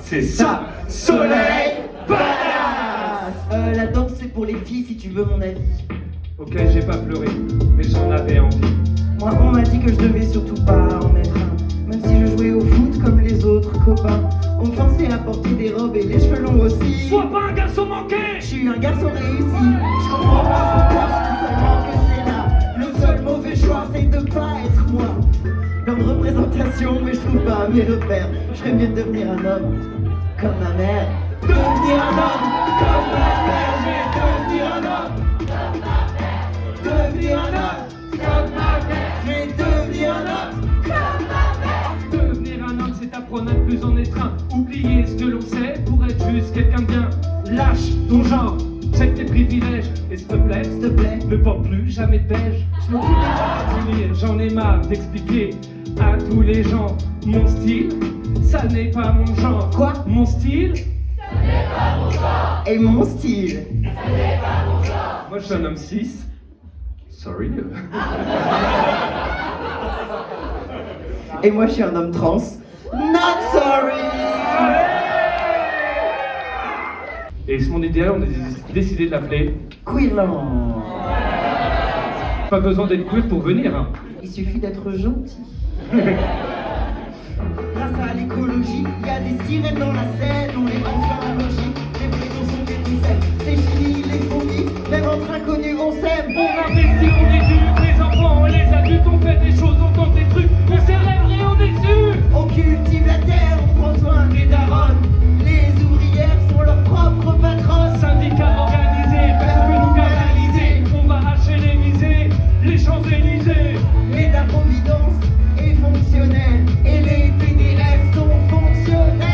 c'est ça, soleil badass. La danse c'est pour les filles si tu veux mon avis. Ok, j'ai pas pleuré, mais j'en avais envie. Moi on m'a dit que je devais surtout pas en être un. Même si je jouais au foot comme les autres copains. On me forçait à porter des robes et les cheveux longs aussi. Sois pas un garçon manqué. Je suis un garçon réussi. Je comprends pas pourquoi je dis seulement que c'est là. Le seul mauvais choix c'est de pas être moi. Comme représentation mais je trouve pas mes repères. Je ferais mieux de devenir un homme comme ma mère. Devenir un homme comme ma mère. Je vais devenir un homme comme ma mère. Devenir un homme comme ma mère. Je vais devenir un homme comme ma mère. Devenir un homme, c'est apprendre à ne plus en être un. Oublier ce que l'on sait pour être juste quelqu'un de bien. Lâche ton genre, check tes privilèges. Et s'il te plaît, ne porte plus jamais de beige. Je m'occupe des gens. J'en ai marre d'expliquer à tous les gens mon style, ça n'est pas mon genre. Quoi? Mon style? Et mon style. Moi je suis un homme 6. Sorry. Et moi je suis un homme trans. Not sorry. Et c'est mon idéal, on a décidé de l'appeler. Queerland. Pas besoin d'être queer pour venir, hein. Il suffit d'être gentil. Grâce à l'écologie, il y a des sirènes dans la Seine. On les mange dans la logique. Les prénoms sont des ficelles. C'est fini les phobies. Même entre inconnus on s'aime. On investit, on éduque les enfants, les adultes, on fait des choses, on tente des trucs, on célèbre et on exude. On cultive la terre, on prend soin des darons. Les ouvrières sont leurs propres patronnes. Syndicats organisés, parce que nous canaliser, on va hacher les misées, les Champs-Élysées. L'État-providence est fonctionnel et les TDS sont fonctionnels.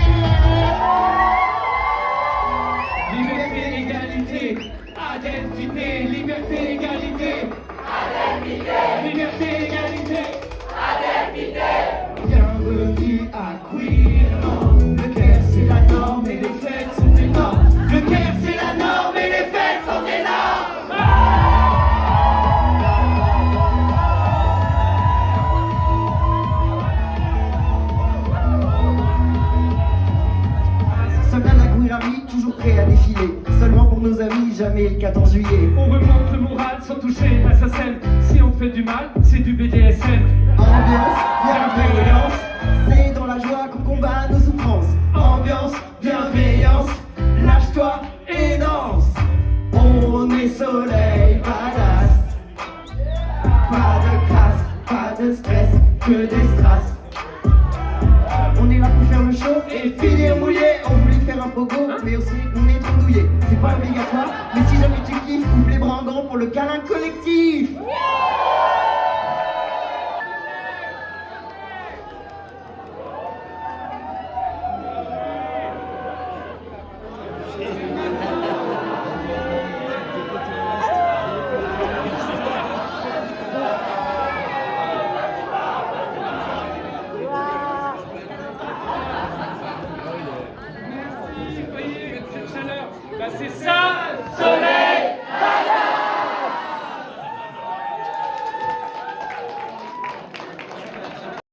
Liberté, égalité, adelphité, liberté, égalité, adelphité, liberté, égalité, adelphité. Bienvenue à Queerland. Le Caire c'est la norme et les fêtes sont énormes. Le Caire c'est la norme et les fêtes sont énormes. Soldat de la Queer Army, toujours prêt à défiler. Seulement pour nos amis, jamais le 14 juillet. On remonte le moral sans toucher à sa scène. Si on fait du mal, c'est du BDSM. Ambiance, bienveillance, c'est dans la joie qu'on combat nos souffrances. Ambiance, bienveillance, lâche-toi et danse. On est soleil, badass. Pas de crasse, pas de stress, que des strass. On est là pour faire le show et finir mouillé. On voulait faire un pogo, mais aussi on est trop douillé. C'est pas obligatoire, mais si jamais tu kiffes, ouvre les bras en grand pour le câlin collectif. Voyez cette chaleur, bah c'est ça, soleil.